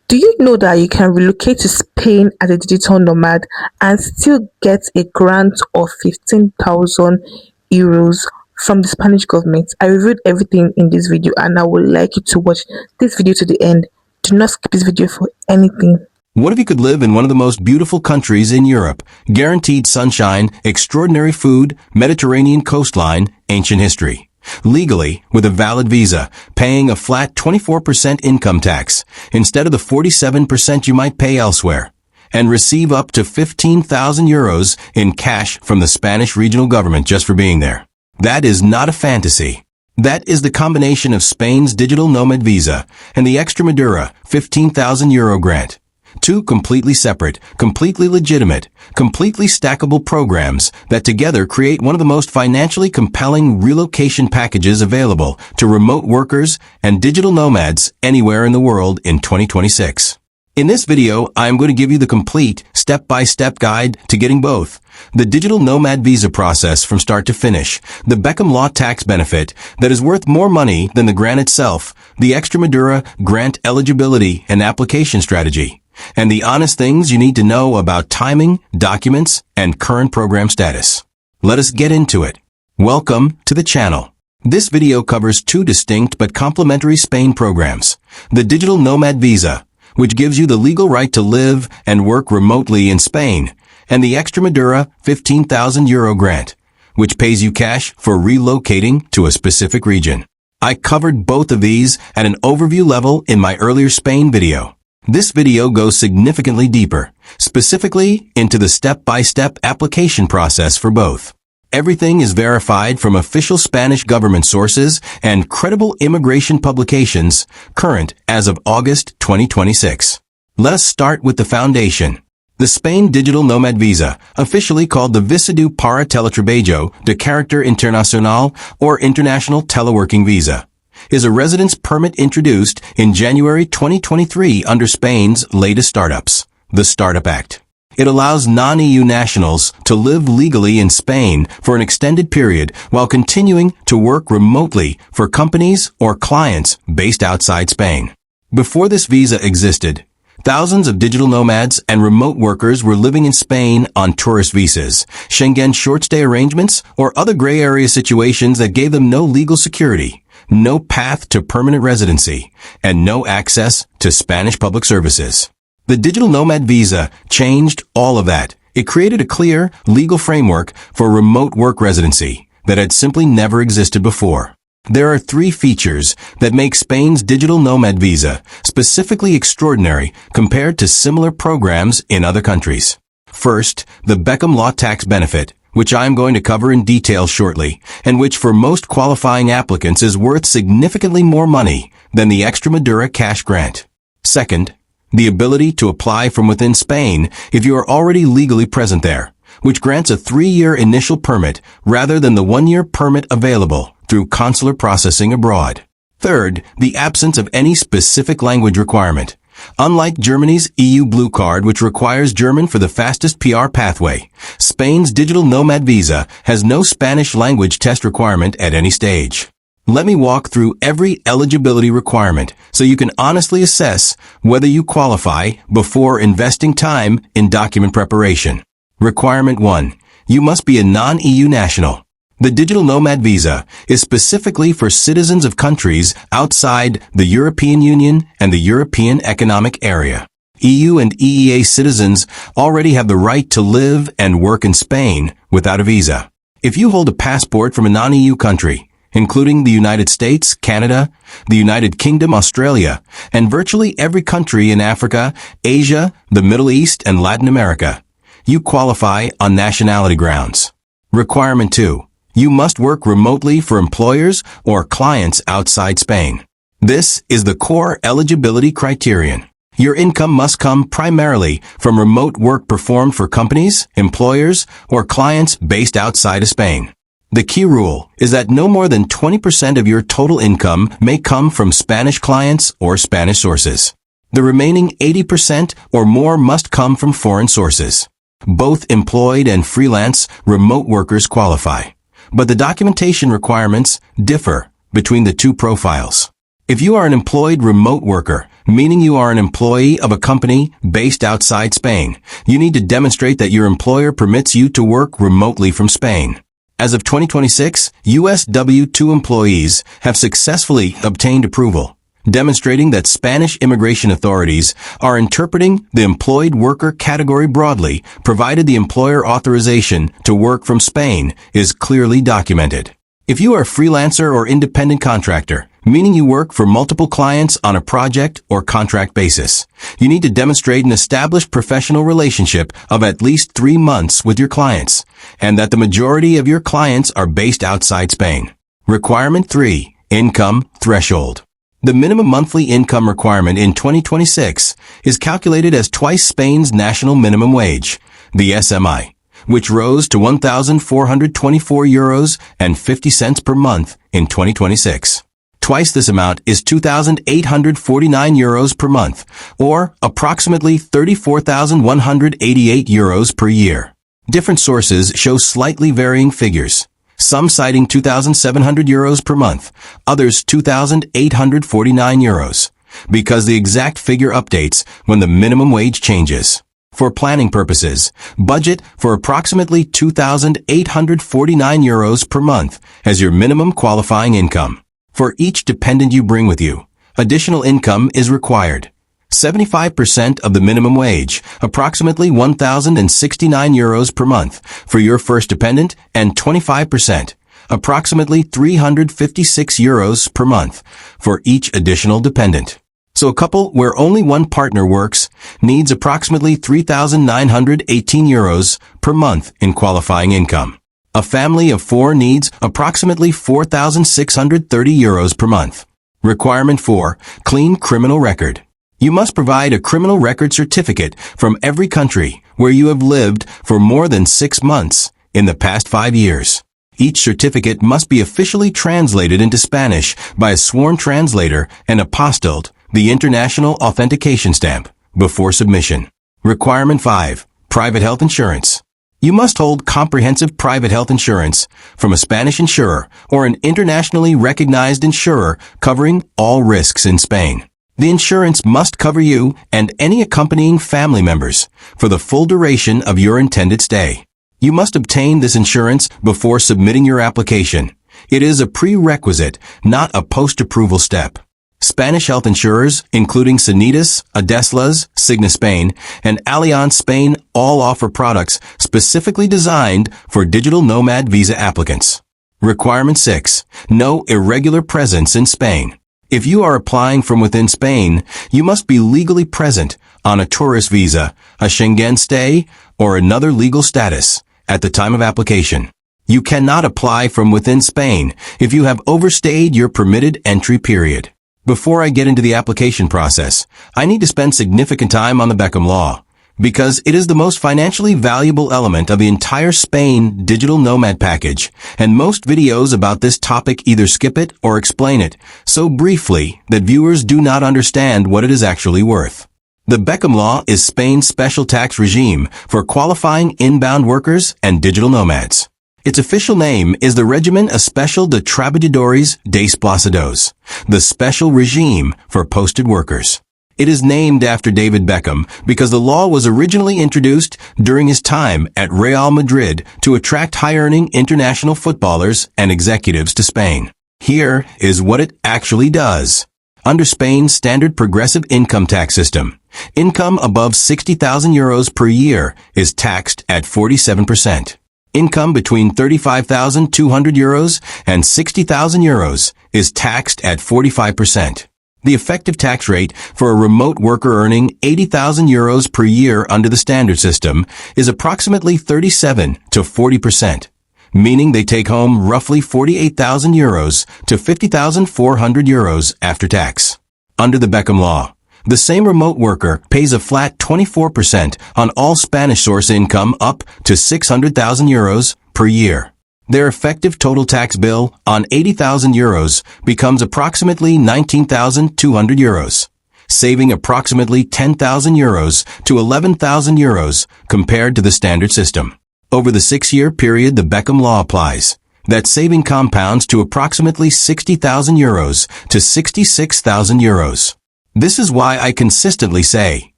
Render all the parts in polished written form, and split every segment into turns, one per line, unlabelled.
Do you know that you can relocate to Spain as a digital nomad and still get a grant of 15,000 euros from the Spanish government? I reviewed everything in this video and I would like you to watch this video to the end. Do not skip this video for anything.
What if you could live in one of the most beautiful countries in Europe? Guaranteed sunshine, extraordinary food, Mediterranean coastline, ancient history. Legally, with a valid visa, paying a flat 24% income tax instead of the 47% you might pay elsewhere, and receive up to 15,000 euros in cash from the Spanish regional government just for being there. That is not a fantasy. That is the combination of Spain's digital nomad visa and the Extremadura 15,000 euro grant. Two completely separate, completely legitimate, completely stackable programs that together create one of the most financially compelling relocation packages available to remote workers and digital nomads anywhere in the world in 2026. In this video, I am going to give you the complete step-by-step guide to getting both. The digital nomad visa process from start to finish, the Beckham Law tax benefit that is worth more money than the grant itself, the Extremadura grant eligibility and application strategy, and the honest things you need to know about timing, documents, and current program status. Let us get into it. Welcome to the channel. This video covers two distinct but complementary Spain programs. The digital nomad visa, which gives you the legal right to live and work remotely in Spain, and the Extremadura 15,000 euro grant, which pays you cash for relocating to a specific region. I covered both of these at an overview level in my earlier Spain video. This video goes significantly deeper, specifically into the step-by-step application process for both. Everything is verified from official Spanish government sources and credible immigration publications, current as of August 2026. Let us start with the foundation. The Spain Digital Nomad Visa, officially called the Visado para Teletrabajo de Carácter Internacional or International Teleworking Visa, is a residence permit introduced in January 2023 under Spain's latest startups, the Startup Act. It allows non-EU nationals to live legally in Spain for an extended period while continuing to work remotely for companies or clients based outside Spain. Before this visa existed, thousands of digital nomads and remote workers were living in Spain on tourist visas, Schengen short-stay arrangements, or other gray area situations that gave them no legal security, no path to permanent residency, and no access to Spanish public services. The digital nomad visa changed all of that. It created a clear, legal framework for remote work residency that had simply never existed before. There are three features that make Spain's digital nomad visa specifically extraordinary compared to similar programs in other countries. First, the Beckham Law tax benefit, which I am going to cover in detail shortly, and which for most qualifying applicants is worth significantly more money than the Extremadura cash grant. Second, the ability to apply from within Spain if you are already legally present there, which grants a 3-year initial permit rather than the 1-year permit available through consular processing abroad. Third, the absence of any specific language requirement. Unlike Germany's EU Blue Card, which requires German for the fastest PR pathway, Spain's digital nomad visa has no Spanish language test requirement at any stage. Let me walk through every eligibility requirement so you can honestly assess whether you qualify before investing time in document preparation. Requirement 1. You must be a non-EU national. The digital nomad visa is specifically for citizens of countries outside the European Union and the European Economic Area. EU and EEA citizens already have the right to live and work in Spain without a visa. If you hold a passport from a non-EU country, including the United States, Canada, the United Kingdom, Australia, and virtually every country in Africa, Asia, the Middle East, and Latin America, you qualify on nationality grounds. Requirement 2. You must work remotely for employers or clients outside Spain. This is the core eligibility criterion. Your income must come primarily from remote work performed for companies, employers, or clients based outside of Spain. The key rule is that no more than 20% of your total income may come from Spanish clients or Spanish sources. The remaining 80% or more must come from foreign sources. Both employed and freelance remote workers qualify, but the documentation requirements differ between the two profiles. If you are an employed remote worker, meaning you are an employee of a company based outside Spain, you need to demonstrate that your employer permits you to work remotely from Spain. As of 2026, U.S. W-2 employees have successfully obtained approval, demonstrating that Spanish immigration authorities are interpreting the employed worker category broadly, provided the employer authorization to work from Spain is clearly documented. If you are a freelancer or independent contractor, meaning you work for multiple clients on a project or contract basis, you need to demonstrate an established professional relationship of at least 3 months with your clients, and that the majority of your clients are based outside Spain. Requirement 3. Income threshold. The minimum monthly income requirement in 2026 is calculated as twice Spain's national minimum wage, the SMI, which rose to €1,424.50 per month in 2026. Twice this amount is €2,849 per month, or approximately €34,188 per year. Different sources show slightly varying figures, some citing €2,700 per month, others €2,849, because the exact figure updates when the minimum wage changes. For planning purposes, budget for approximately €2,849 per month as your minimum qualifying income. For each dependent you bring with you, additional income is required. 75% of the minimum wage, approximately €1,069 per month, for your first dependent, and 25%, approximately €356 per month, for each additional dependent. So a couple where only one partner works needs approximately €3,918 per month in qualifying income. A family of 4 needs approximately €4,630 per month. Requirement 4. Clean criminal record. You must provide a criminal record certificate from every country where you have lived for more than 6 months in the past 5 years. Each certificate must be officially translated into Spanish by a sworn translator and apostilled, the international authentication stamp, before submission. Requirement 5. Private health insurance. You must hold comprehensive private health insurance from a Spanish insurer or an internationally recognized insurer covering all risks in Spain. The insurance must cover you and any accompanying family members for the full duration of your intended stay. You must obtain this insurance before submitting your application. It is a prerequisite, not a post-approval step. Spanish health insurers, including Sanitas, Adeslas, Cigna Spain, and Allianz Spain, all offer products specifically designed for digital nomad visa applicants. Requirement 6. No irregular presence in Spain. If you are applying from within Spain, you must be legally present on a tourist visa, a Schengen stay, or another legal status at the time of application. You cannot apply from within Spain if you have overstayed your permitted entry period. Before I get into the application process, I need to spend significant time on the Beckham Law, because it is the most financially valuable element of the entire Spain digital nomad package, and most videos about this topic either skip it or explain it so briefly that viewers do not understand what it is actually worth. The Beckham Law is Spain's special tax regime for qualifying inbound workers and digital nomads. Its official name is the Régimen Especial de Trabajadores Desplazados, the special regime for posted workers. It is named after David Beckham because the law was originally introduced during his time at Real Madrid to attract high-earning international footballers and executives to Spain. Here is what it actually does. Under Spain's standard progressive income tax system, income above €60,000 per year is taxed at 47%. Income between €35,200 and €60,000 is taxed at 45%. The effective tax rate for a remote worker earning €80,000 per year under the standard system is approximately 37 to 40%, meaning they take home roughly €48,000 to €50,400 after tax. Under the Beckham Law, the same remote worker pays a flat 24% on all Spanish source income up to €600,000 per year. Their effective total tax bill on €80,000 becomes approximately €19,200, saving approximately €10,000 to €11,000 compared to the standard system. Over the 6-year period the Beckham Law applies, That saving compounds to approximately 60,000 euros to 66,000 euros. This is why I consistently say,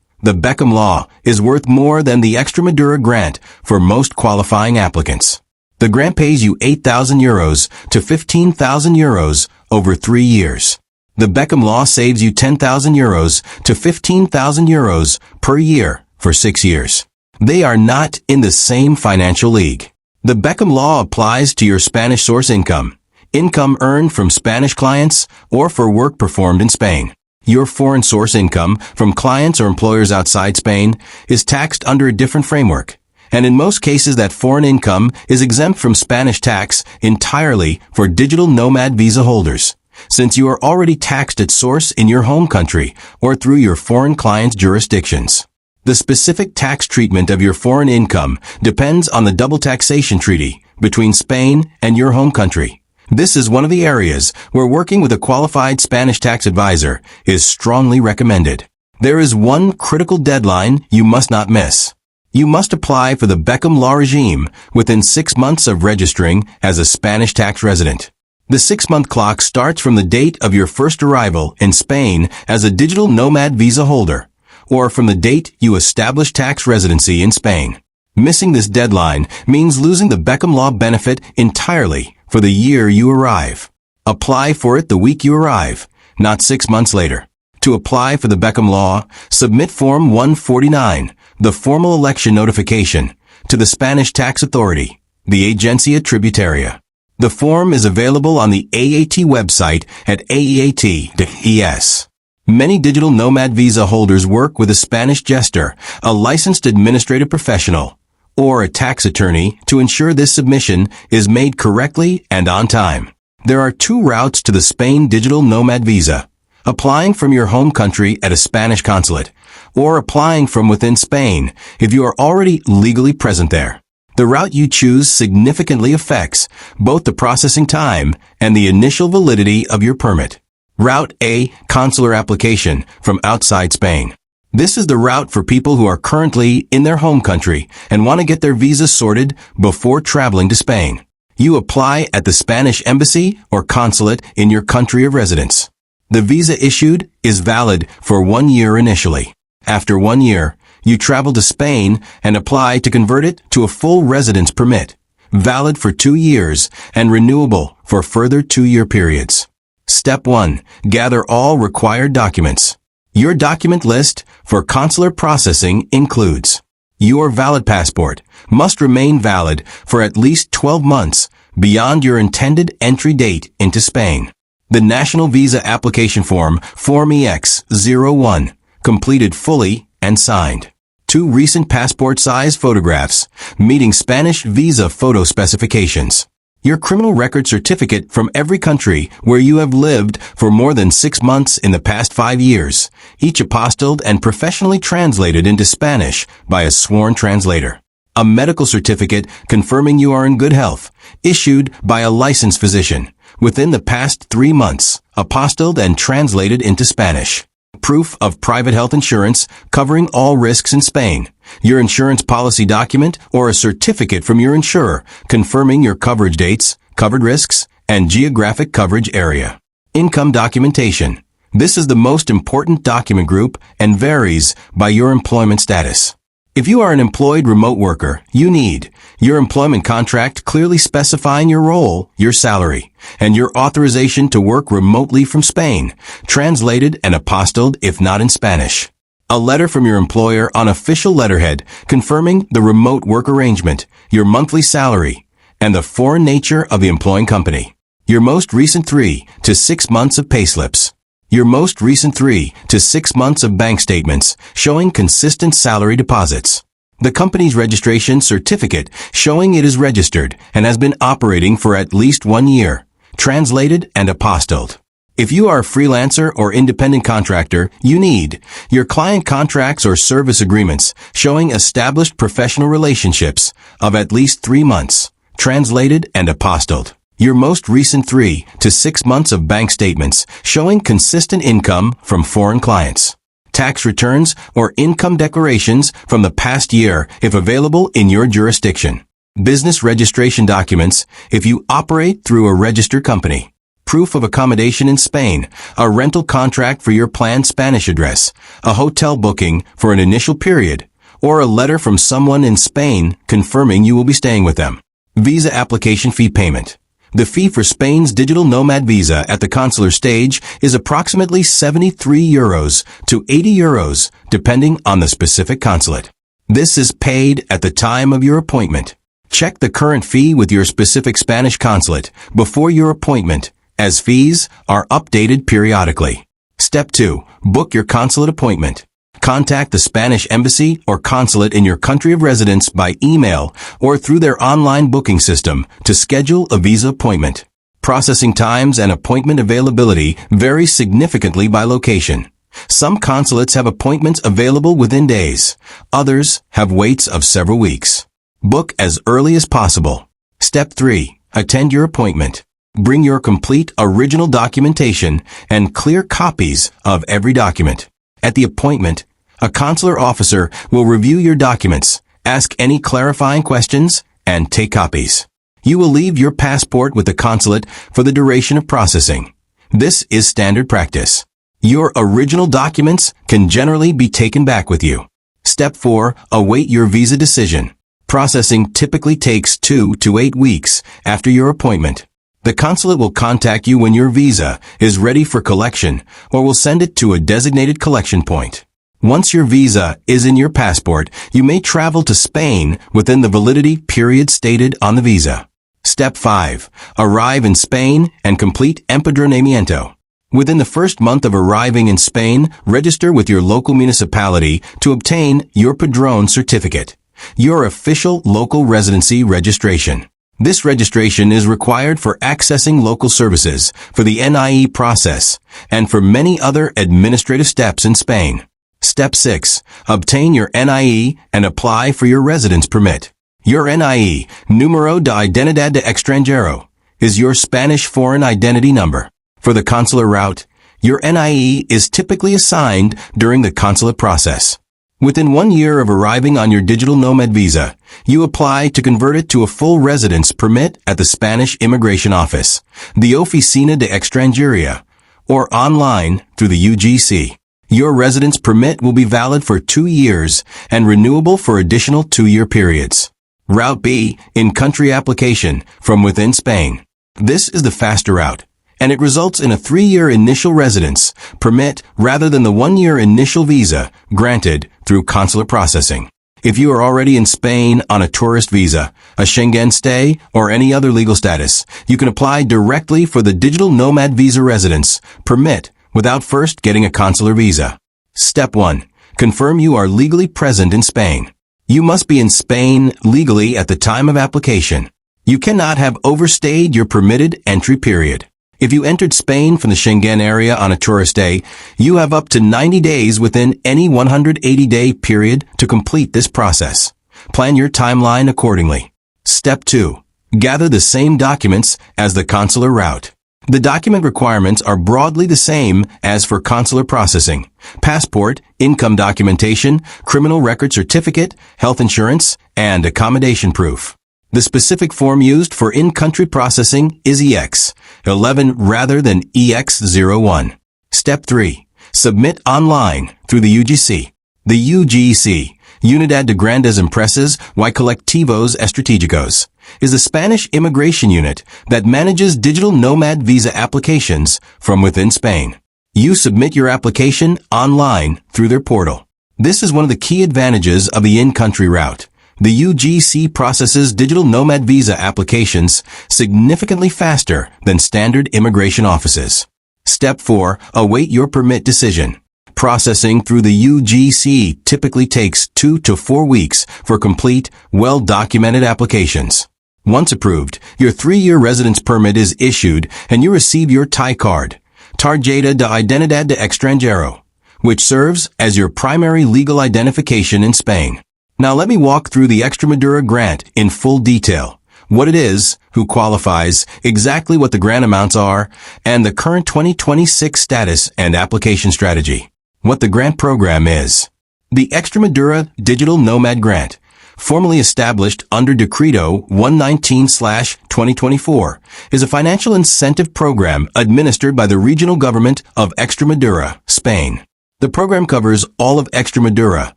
the Beckham Law is worth more than the Extremadura grant for most qualifying applicants. The grant pays you 8,000 euros to 15,000 euros over 3 years. The Beckham Law saves you 10,000 euros to 15,000 euros per year for 6 years. They are not in the same financial league. The Beckham Law applies to your Spanish source income, income earned from Spanish clients, or for work performed in Spain. Your foreign source income from clients or employers outside Spain is taxed under a different framework, and in most cases that foreign income is exempt from Spanish tax entirely for digital nomad visa holders, since you are already taxed at source in your home country or through your foreign clients' jurisdictions. The specific tax treatment of your foreign income depends on the double taxation treaty between Spain and your home country. This is one of the areas where working with a qualified Spanish tax advisor is strongly recommended. There is one critical deadline you must not miss. You must apply for the Beckham Law regime within 6 months of registering as a Spanish tax resident. The 6-month clock starts from the date of your first arrival in Spain as a digital nomad visa holder, or from the date you establish tax residency in Spain. Missing this deadline means losing the Beckham Law benefit entirely for the year you arrive. Apply for it the week you arrive, not 6 months later. To apply for the Beckham Law, submit Form 149, the formal election notification, to the Spanish tax authority, the Agencia Tributaria. The form is available on the AET website at aeat.es. Many digital nomad visa holders work with a Spanish gestor, a licensed administrative professional, or a tax attorney to ensure this submission is made correctly and on time. There are 2 routes to the Spain digital nomad visa: applying from your home country at a Spanish consulate, or applying from within Spain if you are already legally present there. The route you choose significantly affects both the processing time and the initial validity of your permit. Route A, consular application from outside Spain. This is the route for people who are currently in their home country and want to get their visa sorted before traveling to Spain. You apply at the Spanish embassy or consulate in your country of residence. The visa issued is valid for 1 year initially. After 1 year, you travel to Spain and apply to convert it to a full residence permit, valid for 2 years and renewable for further 2-year periods. Step 1. Gather all required documents. Your document list for consular processing includes: your valid passport must remain valid for at least 12 months beyond your intended entry date into Spain. The National Visa Application Form, Form EX-01, completed fully and signed. 2 recent passport size photographs, meeting Spanish visa photo specifications. Your criminal record certificate from every country where you have lived for more than 6 months in the past 5 years, each apostilled and professionally translated into Spanish by a sworn translator. A medical certificate confirming you are in good health, issued by a licensed physician, within the past 3 months, apostilled and translated into Spanish. Proof of private health insurance covering all risks in Spain. Your insurance policy document or a certificate from your insurer confirming your coverage dates, covered risks, and geographic coverage area. Income documentation. This is the most important document group and varies by your employment status. If you are an employed remote worker, you need your employment contract clearly specifying your role, your salary, and your authorization to work remotely from Spain, translated and apostilled if not in Spanish. A letter from your employer on official letterhead confirming the remote work arrangement, your monthly salary, and the foreign nature of the employing company. Your most recent 3 to 6 months of payslips. Your most recent 3 to 6 months of bank statements showing consistent salary deposits. The company's registration certificate showing it is registered and has been operating for at least 1 year, translated and apostilled. If you are a freelancer or independent contractor, you need your client contracts or service agreements showing established professional relationships of at least 3 months, translated and apostilled. Your most recent 3 to 6 months of bank statements showing consistent income from foreign clients. Tax returns or income declarations from the past year if available in your jurisdiction. Business registration documents if you operate through a registered company. Proof of accommodation in Spain, a rental contract for your planned Spanish address, a hotel booking for an initial period, or a letter from someone in Spain confirming you will be staying with them. Visa application fee payment. The fee for Spain's digital nomad visa at the consular stage is approximately €73 to €80, depending on the specific consulate. This is paid at the time of your appointment. Check the current fee with your specific Spanish consulate before your appointment, as fees are updated periodically. Step 2. Book your consulate appointment. Contact the Spanish embassy or consulate in your country of residence by email or through their online booking system to schedule a visa appointment. Processing times and appointment availability vary significantly by location. Some consulates have appointments available within days. Others have waits of several weeks. Book as early as possible. Step 3. Attend your appointment. Bring your complete original documentation and clear copies of every document. At the appointment, a consular officer will review your documents, ask any clarifying questions, and take copies. You will leave your passport with the consulate for the duration of processing. This is standard practice. Your original documents can generally be taken back with you. Step 4. Await your visa decision. Processing typically takes 2 to 8 weeks after your appointment. The consulate will contact you when your visa is ready for collection or will send it to a designated collection point. Once your visa is in your passport, you may travel to Spain within the validity period stated on the visa. Step 5. Arrive in Spain and complete empadronamiento. Within the first month of arriving in Spain, register with your local municipality to obtain your padrón certificate, your official local residency registration. This registration is required for accessing local services, for the NIE process, and for many other administrative steps in Spain. Step 6. Obtain your NIE and apply for your residence permit. Your NIE, Número de Identidad de Extranjero, is your Spanish foreign identity number. For the consular route, your NIE is typically assigned during the consulate process. Within 1 year of arriving on your digital nomad visa, you apply to convert it to a full residence permit at the Spanish Immigration Office, the Oficina de Extranjería, or online through the UGC. Your residence permit will be valid for 2 years and renewable for additional 2-year periods. Route B, in-country application from within Spain. This is the faster route, and it results in a 3-year initial residence permit rather than the 1-year initial visa granted through consular processing. If you are already in Spain on a tourist visa, a Schengen stay, or any other legal status, you can apply directly for the digital nomad visa residence permit without first getting a consular visa. Step 1. Confirm you are legally present in Spain. You must be in Spain legally at the time of application. You cannot have overstayed your permitted entry period. If you entered Spain from the Schengen area on a tourist day, you have up to 90 days within any 180-day period to complete this process. Plan your timeline accordingly. Step 2. Gather the same documents as the consular route. The document requirements are broadly the same as for consular processing: passport, income documentation, criminal record certificate, health insurance, and accommodation proof. The specific form used for in-country processing is EX11 rather than EX01. Step 3. Submit online through the UGC. The UGC, Unidad de Grandes Empresas y Colectivos Estratégicos, is the Spanish immigration unit that manages digital nomad visa applications from within Spain. You submit your application online through their portal. This is one of the key advantages of the in-country route. The UGC processes digital nomad visa applications significantly faster than standard immigration offices. Step 4. Await your permit decision. Processing through the UGC typically takes 2 to 4 weeks for complete, well-documented applications. Once approved, your 3-year residence permit is issued and you receive your TI card, Tarjeta de Identidad de Extranjero, which serves as your primary legal identification in Spain. Now let me walk through the Extremadura grant in full detail: what it is, who qualifies, exactly what the grant amounts are, and the current 2026 status and application strategy. What the grant program is. The Extremadura Digital Nomad Grant formally established under Decreto 119/2024, is a financial incentive program administered by the regional government of Extremadura, Spain. The program covers all of Extremadura,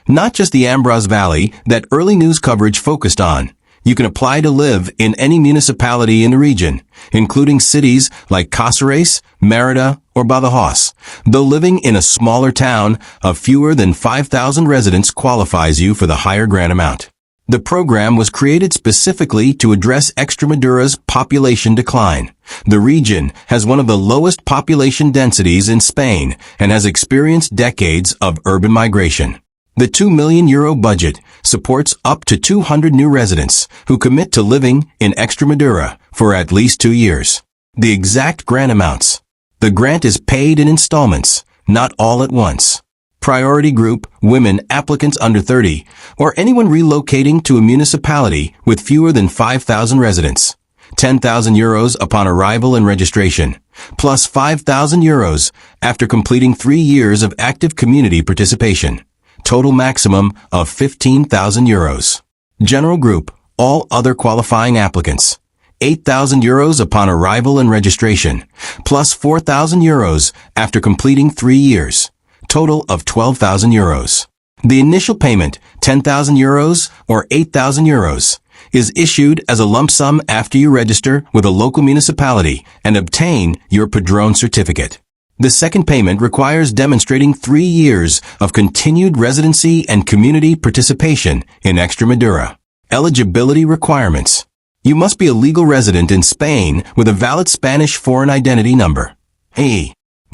not just the Ambras Valley that early news coverage focused on. You can apply to live in any municipality in the region, including cities like Cáceres, Mérida, or Badajoz. Though living in a smaller town of fewer than 5,000 residents qualifies you for the higher grant amount. The program was created specifically to address Extremadura's population decline. The region has one of the lowest population densities in Spain and has experienced decades of urban migration. The €2 million budget supports up to 200 new residents who commit to living in Extremadura for at least 2 years. The exact grant amounts. The grant is paid in installments, not all at once. Priority group, women applicants under 30, or anyone relocating to a municipality with fewer than 5,000 residents. €10,000 upon arrival and registration, plus €5,000 after completing 3 years of active community participation. Total maximum of €15,000. General group, all other qualifying applicants. €8,000 upon arrival and registration, plus €4,000 after completing 3 years. Total of €12,000. The initial payment, €10,000 or €8,000, is issued as a lump sum after you register with a local municipality and obtain your Padrón certificate. The second payment requires demonstrating 3 years of continued residency and community participation in Extremadura. Eligibility requirements. You must be a legal resident in Spain with a valid Spanish foreign identity number.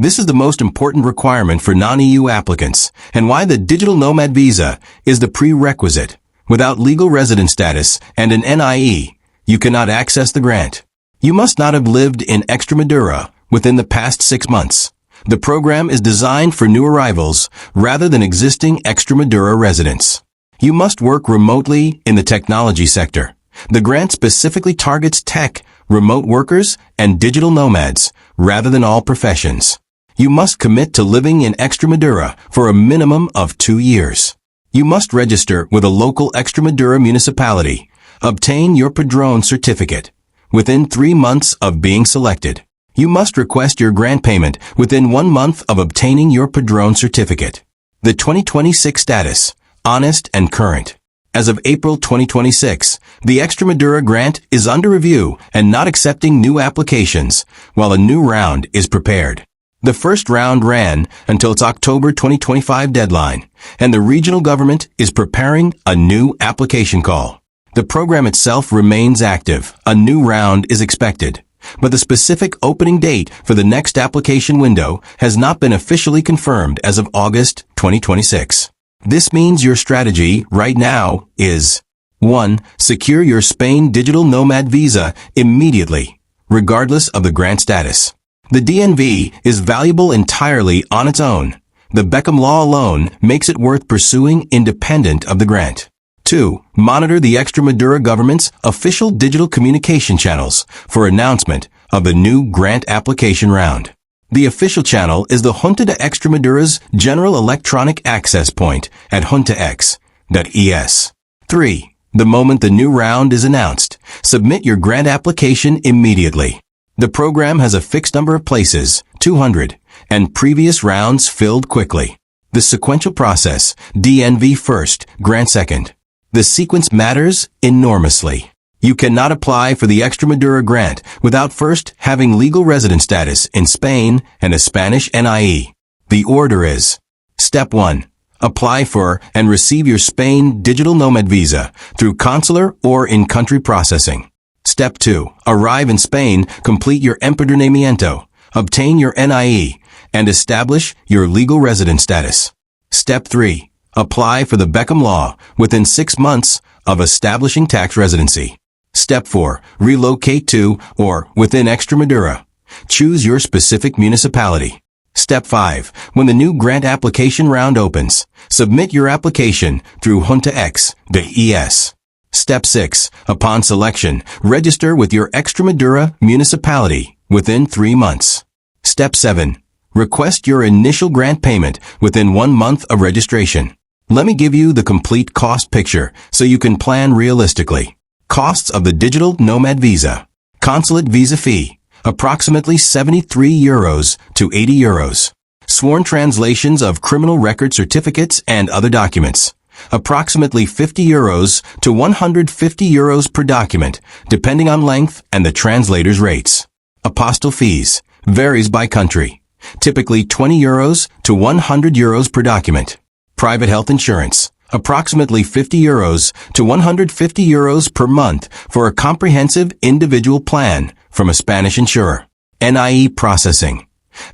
This is the most important requirement for non-EU applicants, and why the digital Nomad visa is the prerequisite. Without legal resident status and an NIE, you cannot access the grant. You must not have lived in Extremadura within the past 6 months. The program is designed for new arrivals rather than existing Extremadura residents. You must work remotely in the technology sector. The grant specifically targets tech, remote workers, and digital nomads rather than all professions. You must commit to living in Extremadura for a minimum of 2 years. You must register with a local Extremadura municipality. Obtain your Padrón certificate within 3 months of being selected. You must request your grant payment within 1 month of obtaining your Padrón certificate. The 2026 status, honest and current. As of April 2026, the Extremadura grant is under review and not accepting new applications, while a new round is prepared. The first round ran until its October 2025 deadline, and the regional government is preparing a new application call. The program itself remains active. A new round is expected, but the specific opening date for the next application window has not been officially confirmed as of August 2026. This means your strategy right now is 1. Secure your Spain digital nomad visa immediately, regardless of the grant status. The DNV is valuable entirely on its own. The Beckham Law alone makes it worth pursuing independent of the grant. 2. Monitor the Extremadura government's official digital communication channels for announcement of the new grant application round. The official channel is the Junta de Extremadura's General Electronic Access Point at juntaex.es. 3. The moment the new round is announced, submit your grant application immediately. The program has a fixed number of places, 200, and previous rounds filled quickly. The sequential process, DNV first, grant second. The sequence matters enormously. You cannot apply for the Extremadura grant without first having legal resident status in Spain and a Spanish NIE. The order is: Step 1. Apply for and receive your Spain digital nomad visa through consular or in-country processing. Step 2. Arrive in Spain, complete your empadronamiento, obtain your NIE, and establish your legal resident status. Step 3. Apply for the Beckham Law within 6 months of establishing tax residency. Step 4. Relocate to or within Extremadura. Choose your specific municipality. Step 5. When the new grant application round opens, submit your application through juntaex.es. Step 6. Upon selection, register with your Extremadura municipality within 3 months. Step 7. Request your initial grant payment within 1 month of registration. Let me give you the complete cost picture so you can plan realistically. Costs of the digital Nomad visa. Consulate visa fee, approximately €73 to €80. Sworn translations of criminal record certificates and other documents, approximately €50 to €150 per document, depending on length and the translator's rates. Apostille fees, varies by country, typically €20 to €100 per document. Private health insurance, approximately €50 to €150 per month for a comprehensive individual plan from a Spanish insurer. NIE processing,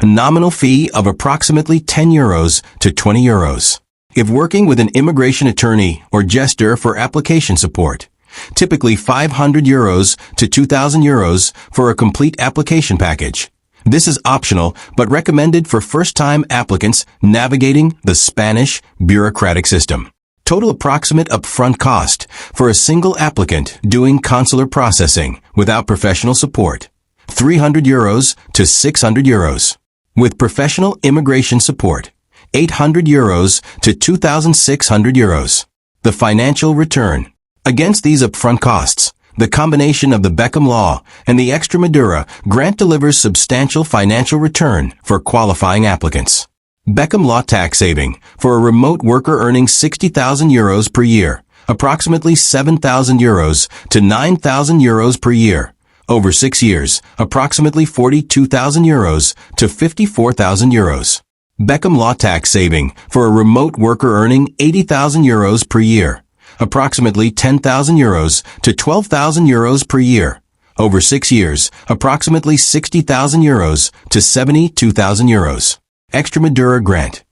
a nominal fee of approximately €10 to €20. If working with an immigration attorney or gestor for application support, typically €500 to €2,000 for a complete application package. This is optional, but recommended for first-time applicants navigating the Spanish bureaucratic system. Total approximate upfront cost for a single applicant doing consular processing without professional support, €300 to €600. With professional immigration support, €800 to €2,600. The financial return. Against these upfront costs, the combination of the Beckham Law and the Extremadura grant delivers substantial financial return for qualifying applicants. Beckham Law tax saving for a remote worker earning €60,000 per year, approximately €7,000 to €9,000 per year. Over 6 years, approximately €42,000 to €54,000. Beckham Law tax saving for a remote worker earning €80,000 per year, approximately €10,000 to €12,000 per year. Over 6 years, approximately €60,000 to €72,000. Extremadura grant,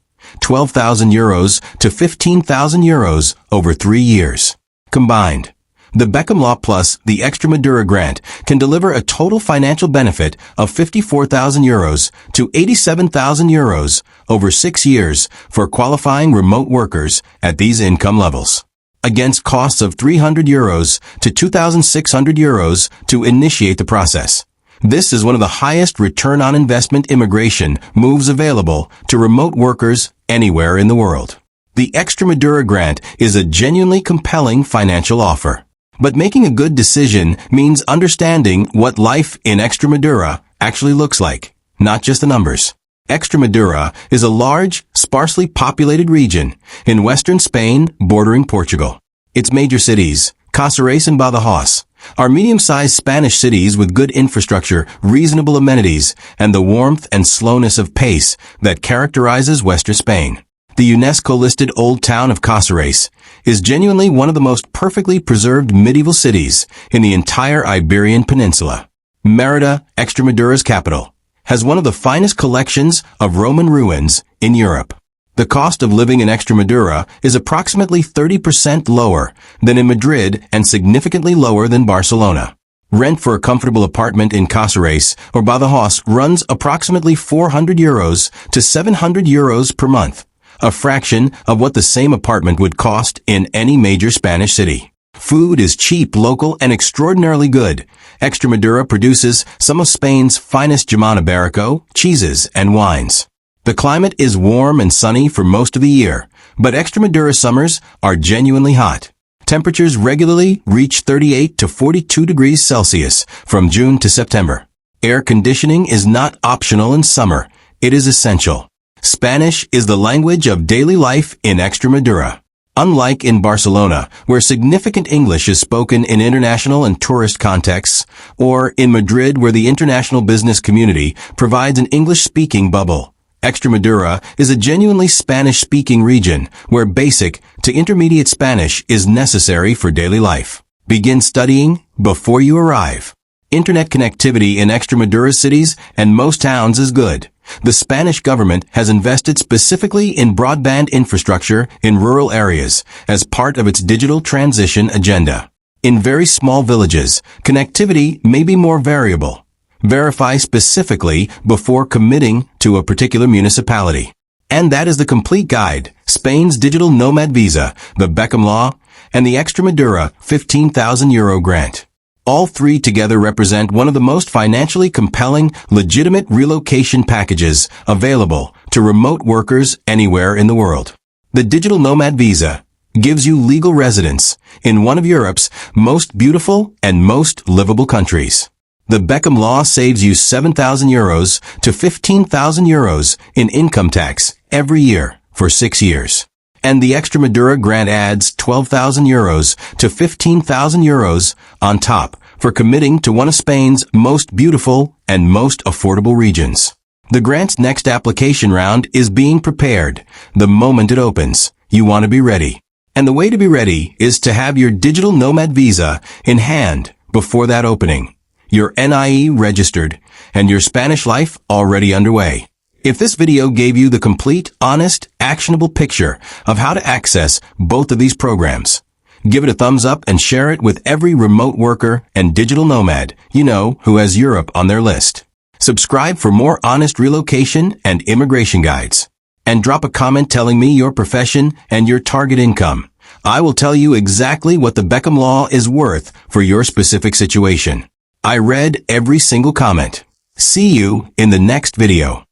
€12,000 to €15,000 over 3 years. Combined, the Beckham Law plus the Extremadura grant can deliver a total financial benefit of €54,000 to €87,000 over 6 years for qualifying remote workers at these income levels, against costs of €300 to €2,600 to initiate the process. This is one of the highest return on investment immigration moves available to remote workers anywhere in the world. The Extremadura grant is a genuinely compelling financial offer. But making a good decision means understanding what life in Extremadura actually looks like, not just the numbers. Extremadura is a large, sparsely populated region in western Spain bordering Portugal. Its major cities, Cáceres and Badajoz, are medium-sized Spanish cities with good infrastructure, reasonable amenities, and the warmth and slowness of pace that characterizes western Spain. The UNESCO-listed Old Town of Cáceres is genuinely one of the most perfectly preserved medieval cities in the entire Iberian Peninsula. Mérida, Extremadura's capital, has one of the finest collections of Roman ruins in Europe. The cost of living in Extremadura is approximately 30% lower than in Madrid and significantly lower than Barcelona. Rent for a comfortable apartment in Cáceres or Badajoz runs approximately €400 to €700 per month, a fraction of what the same apartment would cost in any major Spanish city. Food is cheap, local, and extraordinarily good. Extremadura produces some of Spain's finest jamón ibérico, cheeses, and wines. The climate is warm and sunny for most of the year, but Extremadura summers are genuinely hot. Temperatures regularly reach 38 to 42 degrees Celsius from June to September. Air conditioning is not optional in summer, it is essential. Spanish is the language of daily life in Extremadura. Unlike in Barcelona, where significant English is spoken in international and tourist contexts, or in Madrid where the international business community provides an English-speaking bubble, Extremadura is a genuinely Spanish-speaking region where basic to intermediate Spanish is necessary for daily life. Begin studying before you arrive. Internet connectivity in Extremadura cities and most towns is good. The Spanish government has invested specifically in broadband infrastructure in rural areas as part of its digital transition agenda. In very small villages, connectivity may be more variable. Verify specifically before committing to a particular municipality. And that is the complete guide, Spain's digital nomad visa, the Beckham Law, and the Extremadura €15,000 grant. All three together represent one of the most financially compelling, legitimate relocation packages available to remote workers anywhere in the world. The digital nomad visa gives you legal residence in one of Europe's most beautiful and most livable countries. The Beckham Law saves you €7,000 to €15,000 in income tax every year for 6 years. And the Extremadura grant adds €12,000 to €15,000 on top for committing to one of Spain's most beautiful and most affordable regions. The grant's next application round is being prepared the moment it opens. You want to be ready. And the way to be ready is to have your digital nomad visa in hand before that opening, your NIE registered, and your Spanish life already underway. If this video gave you the complete, honest, actionable picture of how to access both of these programs, give it a thumbs up and share it with every remote worker and digital nomad you know who has Europe on their list. Subscribe for more honest relocation and immigration guides. And drop a comment telling me your profession and your target income. I will tell you exactly what the Beckham Law is worth for your specific situation. I read every single comment. See you in the next video.